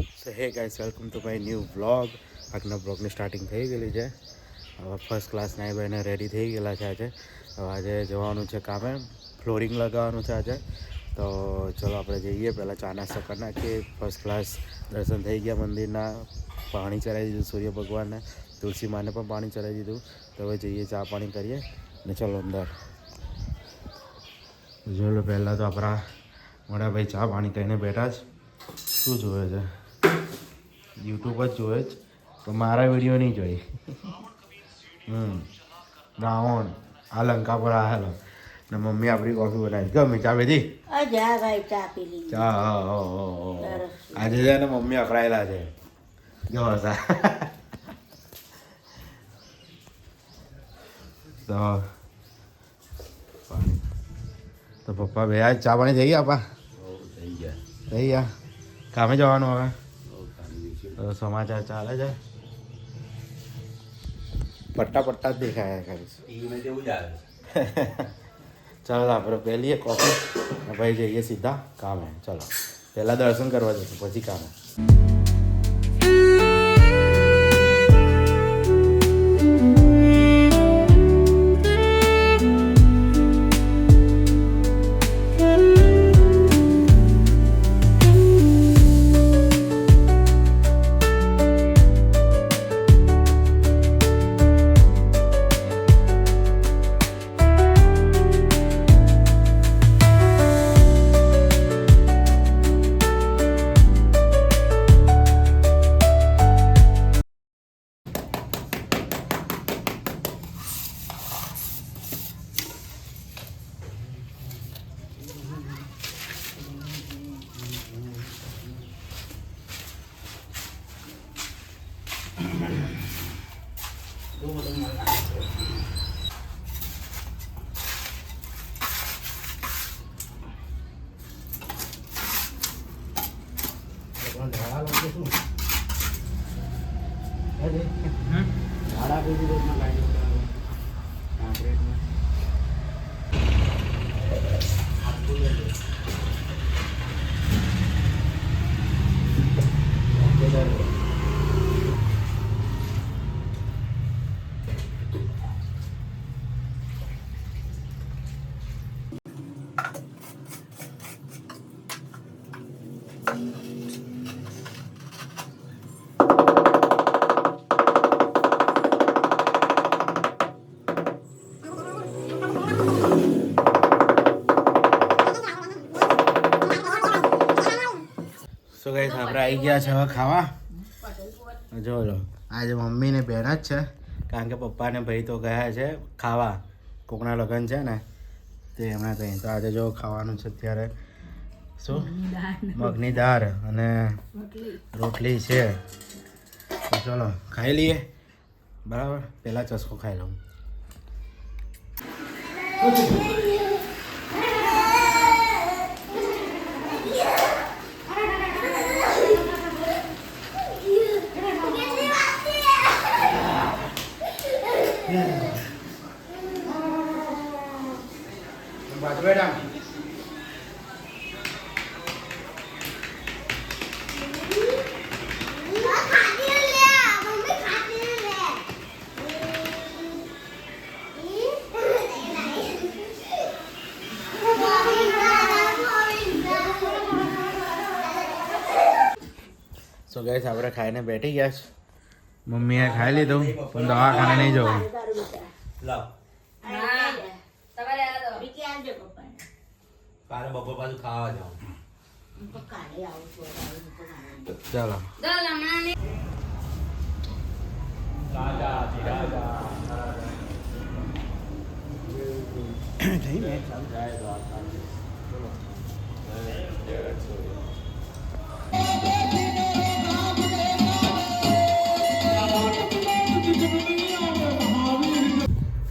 સો હે guys welcome to my new vlog. આજના બ્લોગની સ્ટાર્ટિંગ થઈ ગયેલી છે. હવે ફર્સ્ટ ક્લાસ નાઈ બહેને રેડી થઈ ગયેલા છે આજે. હવે આજે જવાનું છે કામે, ફ્લોરિંગ લગાવવાનું છે આજે. તો ચલો આપણે જઈએ, પહેલાં ચા નાસ્તો કરી નાખીએ. ફર્સ્ટ ક્લાસ દર્શન થઈ ગયા મંદિરના, પાણી ચડાવી દીધું સૂર્ય ભગવાનને, તુલસી માને પણ પાણી ચડાવી દીધું. તો હવે જઈએ, ચા પાણી કરીએ ને ચલો અંદર. જો પહેલાં તો આપણા મોટા ભાઈ ચા પાણી કરીને બેઠા જ. શું જોવે છે? યુટ્યુબ જ જોવે જ, તો મારા વિડીયો નહીં જોઈ. રાવણ આ લંકા પર આવેલો ને મમ્મી આપણી કોફી બનાવી. ગમે ચા પીધી? ચા આજે છે ને મમ્મી અકળાયેલા છે. જો તો પપ્પા બે આજ ચા પાણી થઈ ગયા? થઈ ગયા. કામે જવાનું હવે? તો સમાચાર ચાલે છે. પટ્ટા જ દેખાયા કરે. ચાલો આપણે પહેલી કોફી ભાઈ જઈએ સીધા કામે. ચાલો પહેલાં દર્શન કરવા જશું પછી કામે. સો ગાઈસ આપણે આવી ગયા છે હવે ખાવા. જો આજે મમ્મીને બહેન જ છે, કારણ કે પપ્પાને ભાઈ તો ગયા છે ખાવા. કોકના લગ્ન છે ને તે એમના ત્યાં. તો આજે જો ખાવાનું છે અત્યારે શું મગની દાળ અને રોટલી છે. તો ચલો ખાઈ લઈએ. બરાબર, પહેલાં ચસ્કો ખાઈ લઉં. બેટા સો ગાઈસ આપણે ખાઈને બેઠી ગયા છે. મમ્મીએ ખાઈ લીધું પણ દવાખાને નહીં જવું. કાલે બપોર પાછું ખાવા જાવ. ચાલો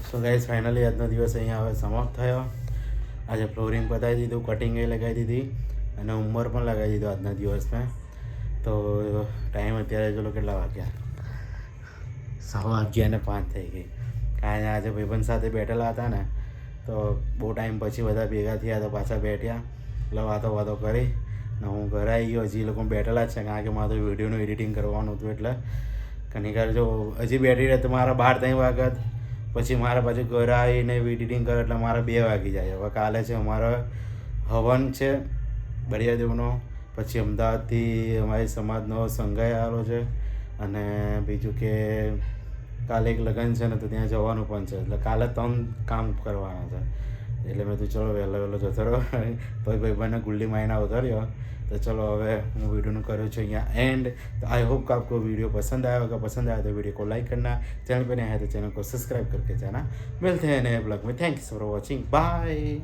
સો ગાઈસ ફાઇનલી આજનો દિવસ અહીંયા હવે સમાપ્ત થયો. આજે ફ્લોરિંગ પતાવી દીધું, કટિંગ એ લગાવી દીધી અને ઉંમર પણ લગાવી દીધું આજના દિવસમાં. તો ટાઈમ અત્યારે ચલો કેટલા વાગ્યા? 11:05 થઈ ગઈ. કારણ કે આજે ભાઈબંધ સાથે બેઠેલા હતા ને, તો બહુ ટાઈમ પછી બધા ભેગા થયા તો પાછા બેઠ્યા, એટલે વાતો કરી ને હું ઘરે આવી ગયો, હજી એ લોકો બેઠેલા જ છે, કારણ કે મારે તો વિડીયોનું એડિટિંગ કરવાનું હતું. એટલે કનિકાર જો હજી બેઠી રહે તો મારા 12-3 વાગ્યા, પછી મારા પાછું ઘરે આવીને એડિટિંગ કરે એટલે મારા 2 વાગી જાય. હવે કાલે છે અમારો હવન છે બળિયાદેવનો, પછી અમદાવાદથી અમારી સમાજનો સંઘાઈ આવેલો છે, અને બીજું કે કાલે એક લગ્ન છે ને તો ત્યાં જવાનું પણ છે. એટલે કાલે 3 કામ કરવાના છે. એટલે મેં તો ચલો વહેલો જતો રહ્યો, તો ભાઈબંધને ગુલ્લી મારીને આવતો રહ્યો. तो चलो હવે હું वीडियो करूँ છું यहाँ एंड. तो आई होप कि आपको वीडियो पसंद आया होगा. पसंद आया तो वीडियो को लाइक करना, चैनल पर नया है तो चैनल को सब्सक्राइब करके जाना. मिलते हैं नए ब्लॉग में. Thanks for watching. बाय.